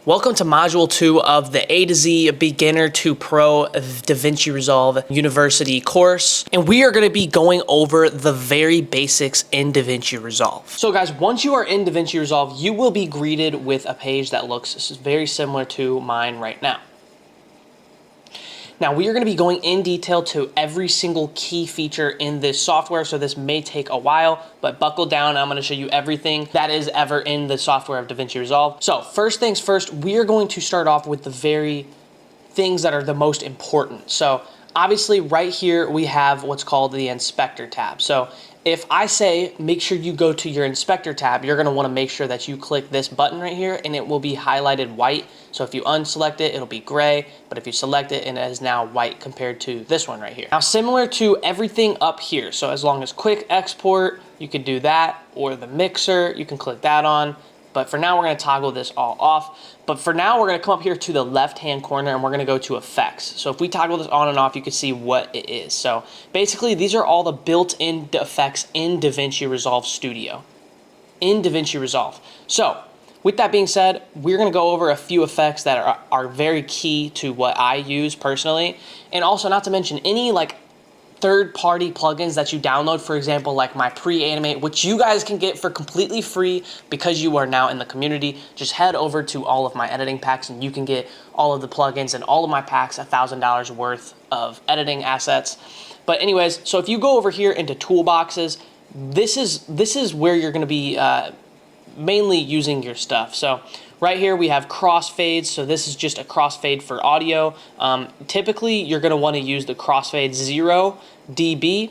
Welcome to Module 2 of the A to Z Beginner to Pro DaVinci Resolve University course. And we are going to be going over the very basics in DaVinci Resolve. So guys, once you are in DaVinci Resolve, you will be greeted with a page that looks very similar to mine right now. Now, we are going to be going in detail to every single key feature in this software, so this may take a while, but buckle down. I'm going to show you everything that is ever in the software of DaVinci Resolve. So first things first, we are going to start off with the very things that are the most important. So obviously right here, we have what's called the inspector tab. So if I say, make sure you go to your inspector tab, you're going to want to make sure that you click this button right here and it will be highlighted white. So if you unselect it, it'll be gray, but if you select it, it is now white compared to this one right here. Now, similar to everything up here, so as long as quick export, you could do that, or the mixer, you can click that on. But for now, we're going to toggle this all off. But for now, we're going to come up here to the left-hand corner and we're going to go to effects. So if we toggle this on and off, you can see what it is. So basically, these are all the built-in effects in DaVinci Resolve Studio. In DaVinci Resolve. So with that being said, we're going to go over a few effects that are very key to what I use personally. And also, not to mention any third-party plugins that you download, for example, like my Pre-Animate, which you guys can get for completely free because you are now in the community. Just head over to all of my editing packs and you can get all of the plugins and all of my packs, $1,000 worth of editing assets. But anyways, so if you go over here into toolboxes, this is where you're going to be mainly using your stuff. So right here we have crossfades. So this is just a crossfade for audio. Typically you're going to want to use the crossfade 0 dB.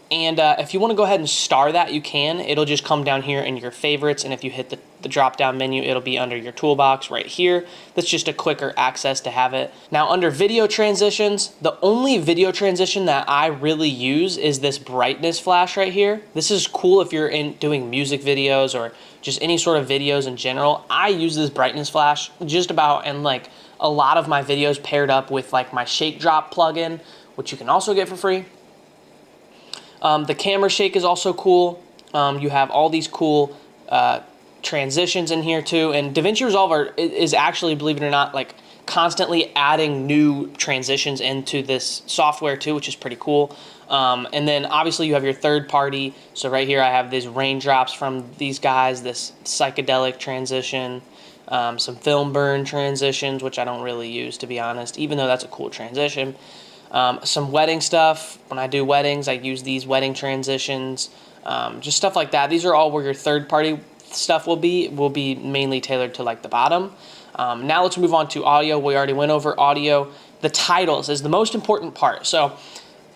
And if you want to go ahead and star that, you can. It'll just come down here in your favorites. And if you hit the drop down menu, it'll be under your toolbox right here. That's just a quicker access to have it. Now under video transitions, the only video transition that I really use is this brightness flash right here. This is cool if you're doing music videos or just any sort of videos in general. I use this brightness flash just about in a lot of my videos paired up with my Shake Drop plugin, which you can also get for free. The camera shake is also cool. You have all these cool transitions in here too. And DaVinci Resolve is actually, believe it or not, constantly adding new transitions into this software too, which is pretty cool. And then obviously you have your third party. So right here I have these raindrops from these guys, this psychedelic transition, some film burn transitions, which I don't really use, to be honest, even though that's a cool transition. Some wedding stuff. When I do weddings, I use these wedding transitions, just stuff like that. These are all where your third-party stuff will be mainly tailored to the bottom. Now let's move on to audio. We already went over audio. The titles is the most important part. So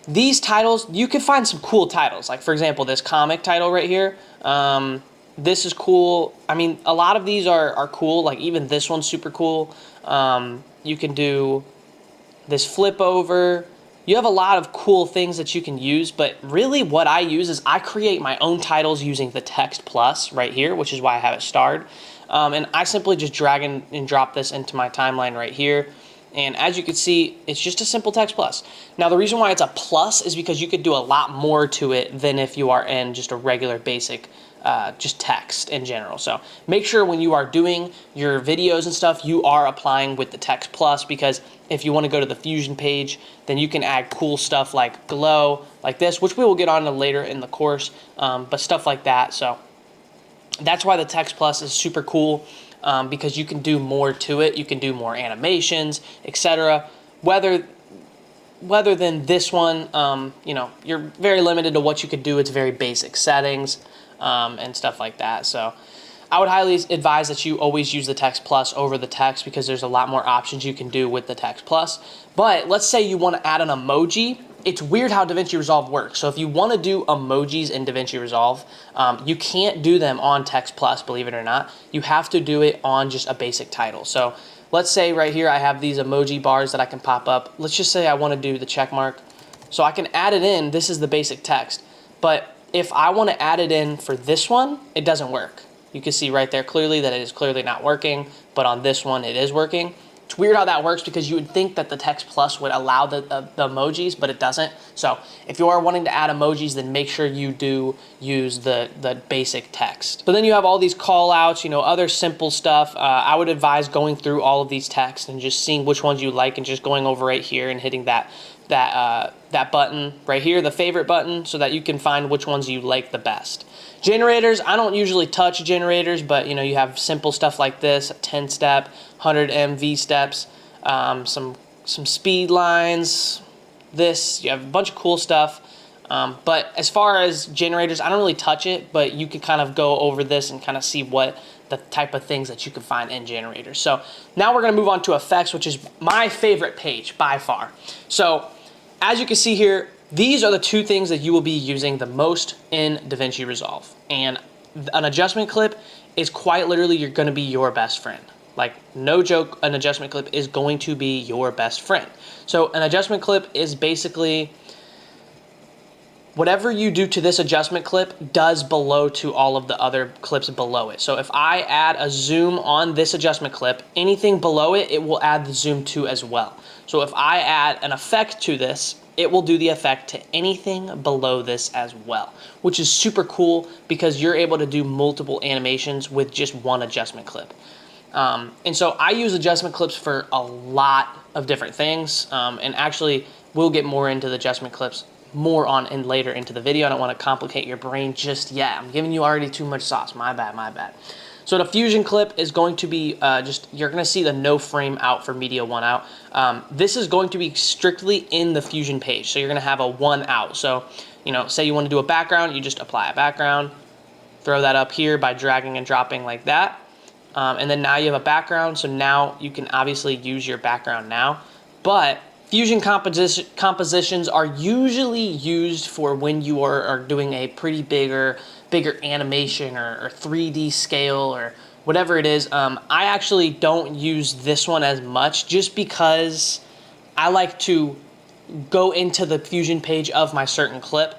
these titles, you can find some cool titles. Like for example, this comic title right here. This is cool. I mean, a lot of these are cool. Like even this one's super cool. You can do this flip over. You have a lot of cool things that you can use, but really what I use is I create my own titles using the Text Plus right here, which is why I have it starred. And I simply just drag and drop this into my timeline right here. And as you can see, it's just a simple Text Plus. Now, the reason why it's a plus is because you could do a lot more to it than if you are in just a regular basic just text in general. So make sure when you are doing your videos and stuff, you are applying with the Text Plus, because if you want to go to the Fusion page, then you can add cool stuff like glow, like this, which we will get on to later in the course, but stuff like that. So that's why the Text Plus is super cool, because you can do more to it. You can do more animations, etc. Whether than this one, you know, you're very limited to what you could do. It's very basic settings and stuff like that. So I would highly advise that you always use the Text Plus over the text, because there's a lot more options you can do with the Text Plus. But let's say you want to add an emoji. It's weird how DaVinci Resolve works. So if you want to do emojis in DaVinci Resolve, you can't do them on Text Plus, believe it or not. You have to do it on just a basic title. So let's say right here I have these emoji bars that I can pop up. Let's just say I want to do the check mark. So I can add it in. This is the basic text. But if I want to add it in for this one, it doesn't work. You can see right there clearly that it is clearly not working, but on this one it is working. It's weird how that works because you would think that the Text Plus would allow the emojis, but it doesn't. So if you are wanting to add emojis, then make sure you do use the basic text. But then you have all these call outs, you know, other simple stuff. I would advise going through all of these texts and just seeing which ones you like and just going over right here and hitting that button right here, the favorite button, so that you can find which ones you like the best. Generators, I don't usually touch generators, but you know, you have simple stuff like this, a 10-step, 100 MV steps, some speed lines, you have a bunch of cool stuff. But as far as generators, I don't really touch it, but you can kind of go over this and kind of see what the type of things that you can find in generators. So now we're gonna move on to effects, which is my favorite page by far. So as you can see here, these are the two things that you will be using the most in DaVinci Resolve. And an adjustment clip is quite literally, you're gonna be your best friend. Like, no joke, an adjustment clip is going to be your best friend. So an adjustment clip is basically whatever you do to this adjustment clip does below to all of the other clips below it. So if I add a zoom on this adjustment clip, anything below it, it will add the zoom to as well. So if I add an effect to this, it will do the effect to anything below this as well, which is super cool because you're able to do multiple animations with just one adjustment clip. And so I use adjustment clips for a lot of different things, and actually we'll get more into the adjustment clips more on and later into the video. I don't want to complicate your brain just yet. I'm giving you already too much sauce. My bad. So the fusion clip is going to be you're going to see the no frame out for media one out. This is going to be strictly in the fusion page. So you're going to have a one out. So, you know, say you want to do a background, you just apply a background, throw that up here by dragging and dropping like that. And then now you have a background. So now you can obviously use your background now, but fusion compositions are usually used for when you are doing a pretty bigger animation or 3D scale or whatever it is. I actually don't use this one as much just because I like to go into the fusion page of my certain clip.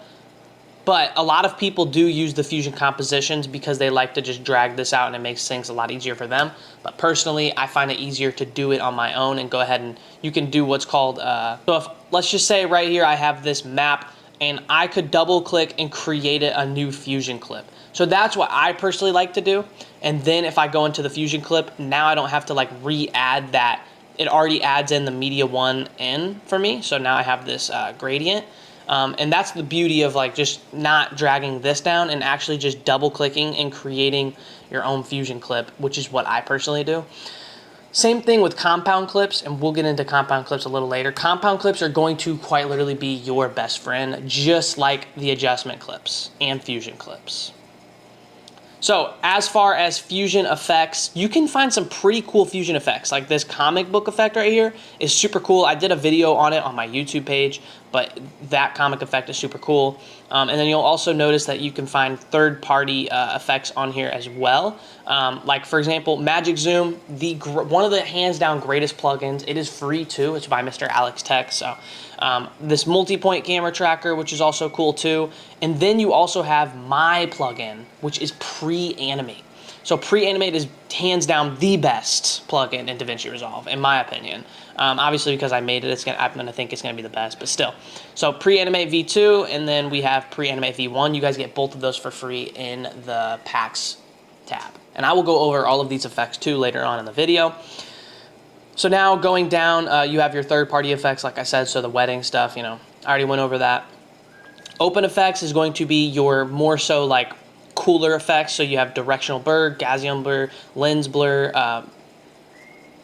But a lot of people do use the fusion compositions because they like to just drag this out and it makes things a lot easier for them. But personally, I find it easier to do it on my own and go ahead and you can do what's called, so if, let's just say right here, I have this map and I could double click and create a new fusion clip. So that's what I personally like to do. And then if I go into the fusion clip, now I don't have to like re-add that. It already adds in the media one in for me. So now I have this gradient. And that's the beauty of like just not dragging this down and actually just double clicking and creating your own fusion clip, which is what I personally do. Same thing with compound clips, and we'll get into compound clips a little later. Compound clips are going to quite literally be your best friend, just like the adjustment clips and fusion clips. So as far as fusion effects, you can find some pretty cool fusion effects. Like this comic book effect right here is super cool. I did a video on it on my YouTube page, but that comic effect is super cool. And then you'll also notice that you can find third-party effects on here as well. Like for example, Magic Zoom, one of the hands-down greatest plugins. It is free too. It's by Mr. Alex Tech. So this multi-point camera tracker, which is also cool too. And then you also have my plugin, which is Pre-Animate. So Pre-Animate is hands down the best plugin in DaVinci Resolve, in my opinion. Obviously, because I made it, I'm gonna think it's gonna be the best, but still. So Pre-Animate V2, and then we have Pre-Animate V1. You guys get both of those for free in the packs tab. And I will go over all of these effects too later on in the video. So now going down, you have your third-party effects, like I said, so the wedding stuff, you know, I already went over that. Open effects is going to be your more so like cooler effects. So you have directional blur, Gaussian blur, lens blur,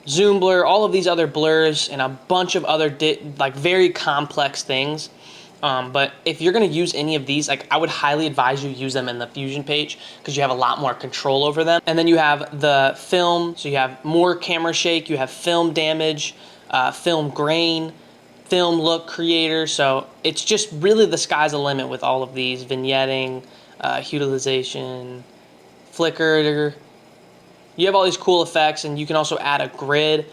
zoom blur, all of these other blurs, and a bunch of other like very complex things. But if you're going to use any of these, like I would highly advise you use them in the fusion page because you have a lot more control over them. And then you have the film, so you have more camera shake, you have film damage, film grain, film look creator. So it's just really the sky's the limit with all of these. Vignetting, utilization, flicker. You have all these cool effects, and you can also add a grid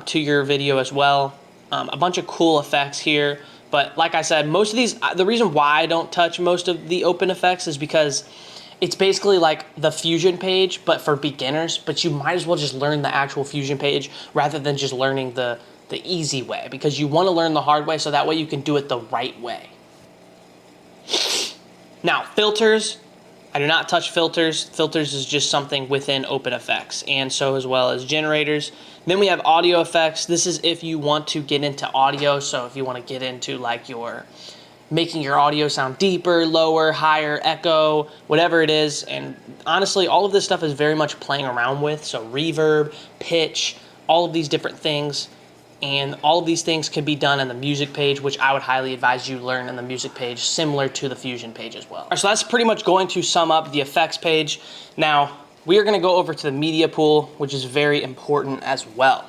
to your video as well. A bunch of cool effects here. But like I said, most of these, the reason why I don't touch most of the open effects is because It's basically like the Fusion page, but for beginners, but you might as well just learn the actual Fusion page rather than just learning the easy way, because you want to learn the hard way so that way you can do it the right way. Now, filters. I do not touch filters. Filters is just something within OpenFX, and so as well as generators. Then we have audio effects. This is if you want to get into audio. So if you want to get into like your making your audio sound deeper, lower, higher, echo, whatever it is. And honestly, all of this stuff is very much playing around with. So reverb, pitch, all of these different things. And all of these things can be done in the music page, which I would highly advise you learn in the music page, similar to the Fusion page as well. So that's pretty much going to sum up the effects page. Now, we are gonna go over to the media pool, which is very important as well.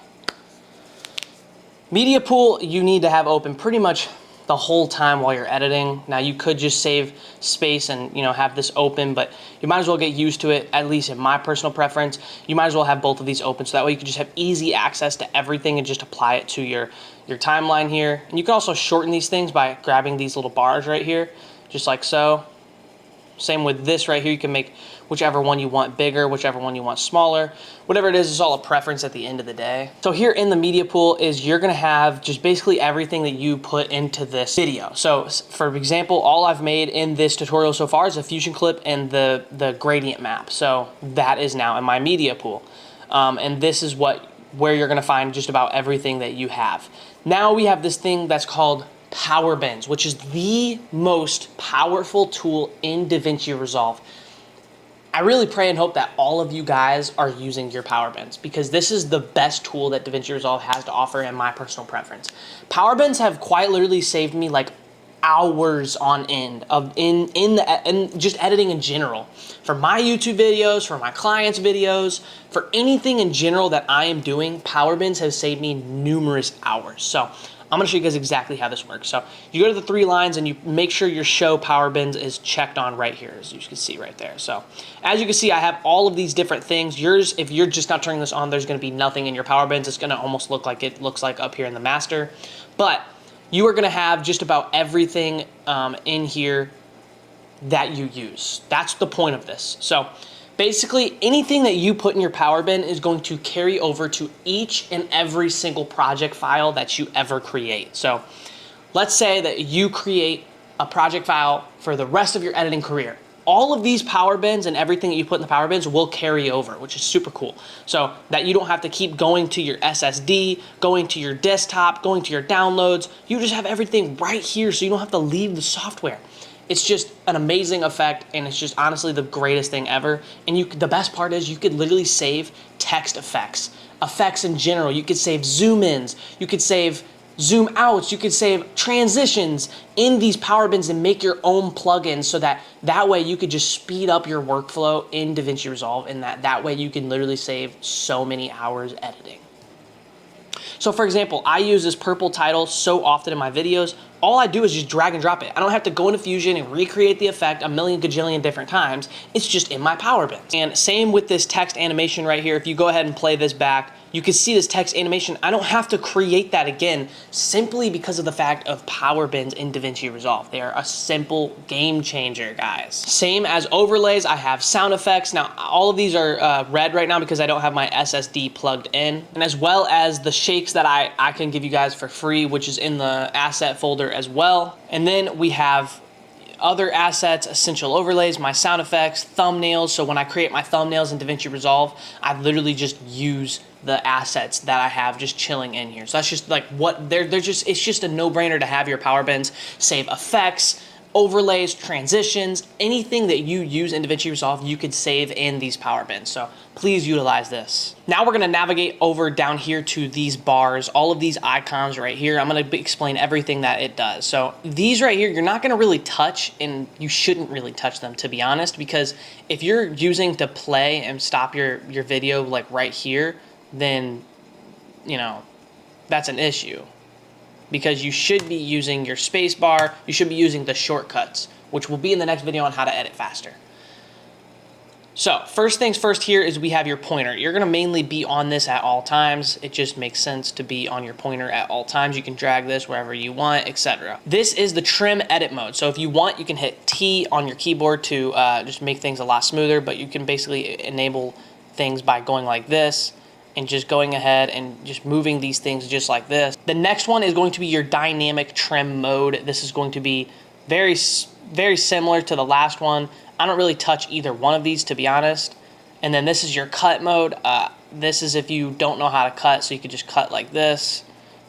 Media pool, you need to have open pretty much the whole time while you're editing. Now, you could just save space and have this open, but you might as well get used to it, at least in my personal preference. You might as well have both of these open, so that way you can just have easy access to everything and just apply it to your timeline here. And you can also shorten these things by grabbing these little bars right here, just like so. Same with this right here. You can make whichever one you want bigger, whichever one you want smaller. Whatever it is, it's all a preference at the end of the day. So here in the media pool is you're gonna have just basically everything that you put into this video. So for example, all I've made in this tutorial so far is a Fusion clip and the gradient map. So that is now in my media pool. And this is where you're gonna find just about everything that you have. Now we have this thing that's called Power Bins, which is the most powerful tool in DaVinci Resolve. I really pray and hope that all of you guys are using your Power Bins, because this is the best tool that DaVinci Resolve has to offer in my personal preference. Power Bins have quite literally saved me like hours on end of in just editing in general. For my YouTube videos, for my clients' videos, for anything in general that I am doing, Power Bins have saved me numerous hours. So I'm gonna show you guys exactly how this works. So you go to the 3 lines and you make sure your show Power Bins is checked on right here, as you can see right there. So as you can see, I have all of these different things. Yours, if you're just not turning this on, there's gonna be nothing in your Power Bins. It's gonna almost look like it looks like up here in the master. But you are gonna have just about everything in here that you use. That's the point of this. So basically, anything that you put in your Power Bin is going to carry over to each and every single project file that you ever create. So let's say that you create a project file for the rest of your editing career. All of these Power Bins and everything that you put in the Power Bins will carry over, which is super cool. So that you don't have to keep going to your SSD, going to your desktop, going to your downloads. You just have everything right here, so you don't have to leave the software. It's just an amazing effect, and it's just honestly the greatest thing ever. And the best part is you could literally save text effects, effects in general. You could save zoom ins, you could save zoom outs, you could save transitions in these Power Bins and make your own plugins, so that way you could just speed up your workflow in DaVinci Resolve, and that way you can literally save so many hours editing. So for example, I use this purple title so often in my videos. All I do is just drag and drop it. I don't have to go into Fusion and recreate the effect a million gajillion different times. It's just in my Power Bins. And same with this text animation right here. If you go ahead and play this back, you can see this text animation. I don't have to create that again, simply because of the fact of Power Bins in DaVinci Resolve. They are a simple game changer, guys. Same as overlays, I have sound effects. Now, all of these are red right now because I don't have my SSD plugged in. And as well as the shakes that I can give you guys for free, which is in the asset folder as well. And then we have other assets, essential overlays, my sound effects, thumbnails. So when I create my thumbnails in DaVinci Resolve, I literally just use the assets that I have just chilling in here. So that's just like it's just a no-brainer to have your Power Bins save effects, overlays, transitions, anything that you use in DaVinci Resolve, you could save in these Power Bins. So please utilize this. Now we're gonna navigate over down here to these bars, all of these icons right here. I'm gonna explain everything that it does. So these right here, you're not gonna really touch, and you shouldn't really touch them, to be honest, because if you're using to play and stop your video like right here, then, that's an issue. Because you should be using your space bar, you should be using the shortcuts, which will be in the next video on how to edit faster. So first things first here is we have your pointer. You're gonna mainly be on this at all times. It just makes sense to be on your pointer at all times. You can drag this wherever you want, etc. This is the trim edit mode. So if you want, you can hit T on your keyboard to just make things a lot smoother, but you can basically enable things by going like this and just going ahead and just moving these things just like this. The next one is going to be your dynamic trim mode. This is going to be very similar to the last one. I don't really touch either one of these, to be honest. And then this is your cut mode. This is if you don't know how to cut, so you could just cut like this,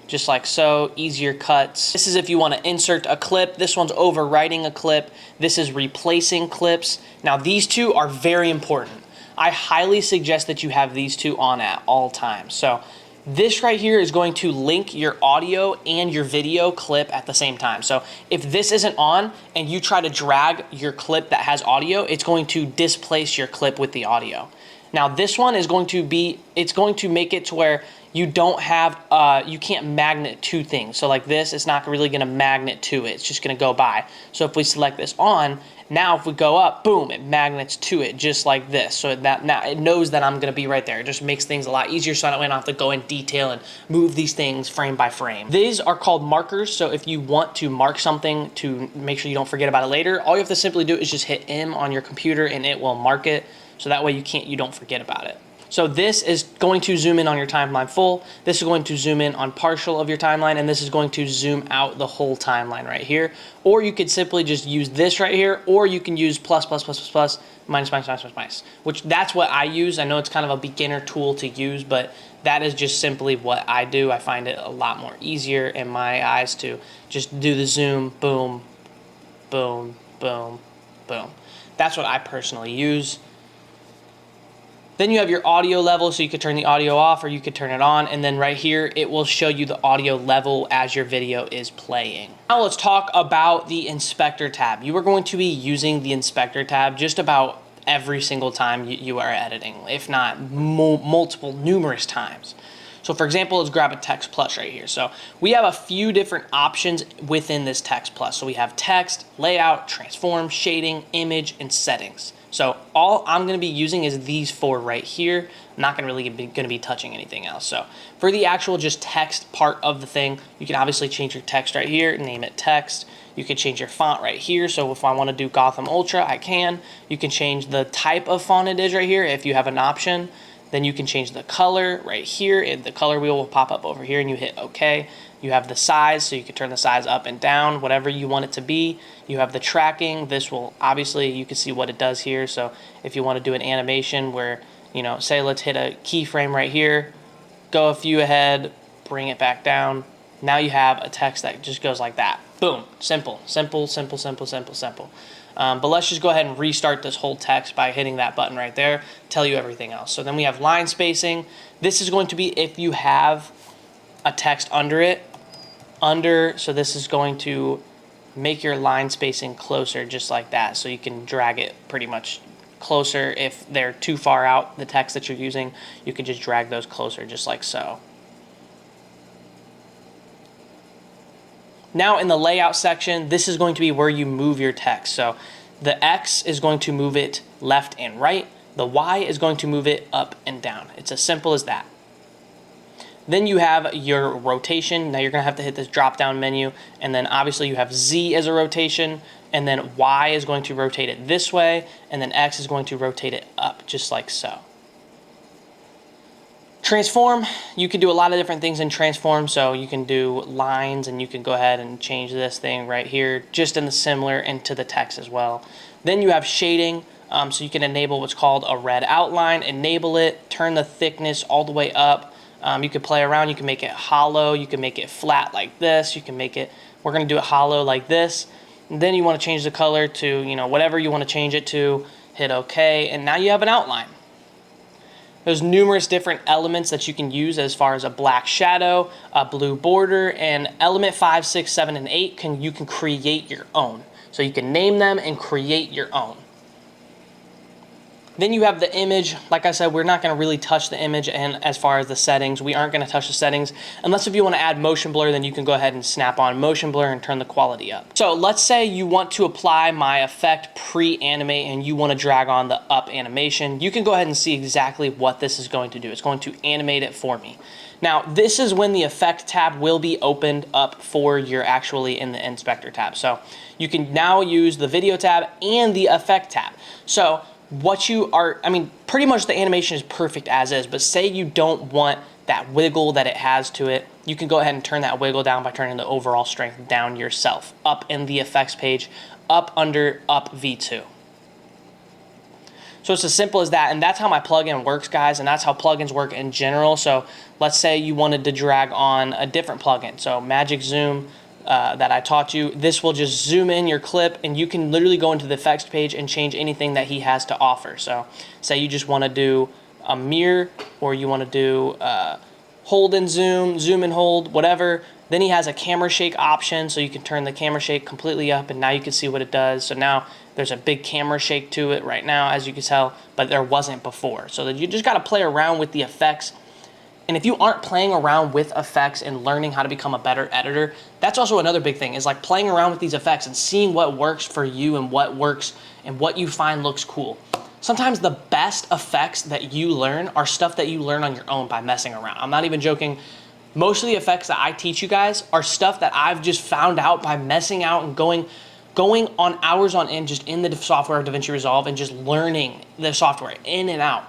just like so, easier cuts. This is if you want to insert a clip. This one's overwriting a clip. This is replacing clips. Now these two are very important. I highly suggest that you have these two on at all times. So this right here is going to link your audio and your video clip at the same time. So if this isn't on and you try to drag your clip that has audio, it's going to displace your clip with the audio. Now this one is going to be, it's going to make it to where you don't have, you can't magnet two things. So like this, it's not really gonna magnet to it. It's just gonna go by. So if we select this on, now if we go up, boom, it magnets to it just like this. So that now it knows that I'm gonna be right there. It just makes things a lot easier so I don't have to go in detail and move these things frame by frame. These are called markers. So if you want to mark something to make sure you don't forget about it later, all you have to simply do is just hit M on your computer and it will mark it. So that way you don't forget about it. So this is going to zoom in on your timeline full. This is going to zoom in on partial of your timeline, and this is going to zoom out the whole timeline right here. Or you could simply just use this right here, or you can use plus, plus, plus, plus, plus, minus, minus, minus, minus, minus, which that's what I use. I know it's kind of a beginner tool to use, but that is just simply what I do. I find it a lot more easier in my eyes to just do the zoom, boom, boom, boom, boom. That's what I personally use. Then you have your audio level, so you could turn the audio off or you could turn it on, and then right here it will show you the audio level as your video is playing. Now let's talk about the inspector tab. You are going to be using the inspector tab just about every single time you are editing, if not numerous times. So for example, let's grab a Text Plus right here. So we have a few different options within this Text Plus. So we have text, layout, transform, shading, image, and settings. So all I'm going to be using is these four right here. I'm not going to be touching anything else. So for the actual just text part of the thing, you can obviously change your text right here, name it text. You can change your font right here. So if I want to do Gotham Ultra, I can. You can change the type of font it is right here if you have an option. Then you can change the color right here, and the color wheel will pop up over here, and you hit OK. You have the size, so you can turn the size up and down, whatever you want it to be. You have the tracking. This will, obviously, you can see what it does here. So if you want to do an animation where, you know, say let's hit a keyframe right here, go a few ahead, bring it back down. Now you have a text that just goes like that. Boom, simple, simple, simple, simple, simple, simple. But let's just go ahead and restart this whole text by hitting that button right there, tell you everything else. So then we have line spacing. This is going to be if you have a text under it, so this is going to make your line spacing closer just like that. So you can drag it pretty much closer. If they're too far out, the text that you're using, you can just drag those closer just like so. Now in the layout section, this is going to be where you move your text. So the X is going to move it left and right. The Y is going to move it up and down. It's as simple as that. Then you have your rotation. Now you're going to have to hit this drop down menu, and then obviously you have Z as a rotation, and then Y is going to rotate it this way, and then X is going to rotate it up just like so. Transform, you can do a lot of different things in transform. So you can do lines, and you can go ahead and change this thing right here just in the similar into the text as well. Then you have shading, so you can enable what's called a red outline, enable it, turn the thickness all the way up. You can play around, you can make it hollow, you can make it flat like this, you can make it, we're going to do it hollow like this. And then you want to change the color to, you know, whatever you want to change it to, hit OK, and now you have an outline. There's numerous different elements that you can use as far as a black shadow, a blue border, and element 5, 6, 7, and 8, you can create your own. So you can name them and create your own. Then you have the image. Like I said, we're not going to really touch the image, and as far as the settings, we aren't going to touch the settings unless if you want to add motion blur, then you can go ahead and snap on motion blur and turn the quality up. So let's say you want to apply my effect pre-animate and you want to drag on the up animation. You can go ahead and see exactly what this is going to do. It's going to animate it for me. Now, this is when the effect tab will be opened up for you're actually in the inspector tab. So you can now use the video tab and the effect tab. So what you are, I mean, pretty much the animation is perfect as is, but say you don't want that wiggle that it has to it, you can go ahead and turn that wiggle down by turning the overall strength down yourself, up in the effects page, up under up V2. So it's as simple as that, and that's how my plugin works, guys, and that's how plugins work in general. So let's say you wanted to drag on a different plugin, so Magic Zoom, that I taught you. This will just zoom in your clip, and you can literally go into the effects page and change anything that he has to offer. So say you just want to do a mirror, or you want to do hold and zoom, zoom and hold, whatever. Then he has a camera shake option, so you can turn the camera shake completely up, and now you can see what it does. So now there's a big camera shake to it right now, as you can tell, but there wasn't before. So that you just got to play around with the effects. And if you aren't playing around with effects and learning how to become a better editor, that's also another big thing, is like playing around with these effects and seeing what works for you and what works and what you find looks cool. Sometimes the best effects that you learn are stuff that you learn on your own by messing around. I'm not even joking. Most of the effects that I teach you guys are stuff that I've just found out by messing out and going on hours on end just in the software of DaVinci Resolve and just learning the software in and out.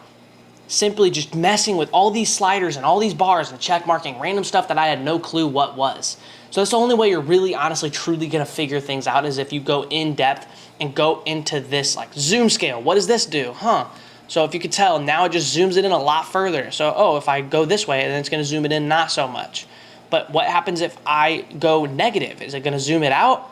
Simply just messing with all these sliders and all these bars and check marking random stuff that I had no clue what was. So that's the only way you're really honestly truly gonna figure things out, is if you go in depth and go into this like zoom scale. What does this do? So if you could tell, now it just zooms it in a lot further. So, oh, if I go this way, then it's gonna zoom it in not so much. But what happens if I go negative? Is it gonna zoom it out?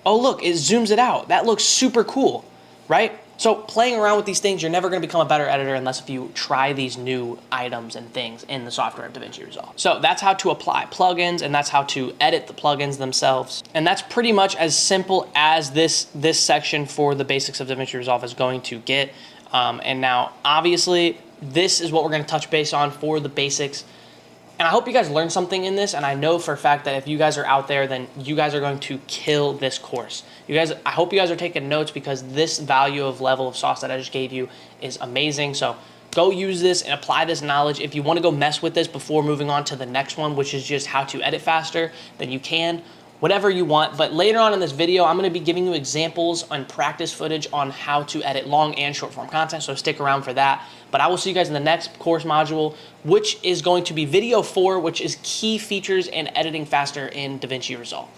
Oh, look, it zooms it out. That looks super cool, right? So playing around with these things, you're never going to become a better editor unless if you try these new items and things in the software of DaVinci Resolve. So that's how to apply plugins, and that's how to edit the plugins themselves. And that's pretty much as simple as this section for the basics of DaVinci Resolve is going to get. And now, obviously, this is what we're going to touch base on for the basics. And I hope you guys learned something in this, and I know for a fact that if you guys are out there, then you guys are going to kill this course. I hope you guys are taking notes, because this value of level of sauce that I just gave you is amazing. So go use this and apply this knowledge. If you want to go mess with this before moving on to the next one, which is just how to edit faster, then you can. Whatever you want. But later on in this video, I'm going to be giving you examples and practice footage on how to edit long and short form content, so stick around for that. But I will see you guys in the next course module, which is going to be video 4, which is key features and editing faster in DaVinci Resolve.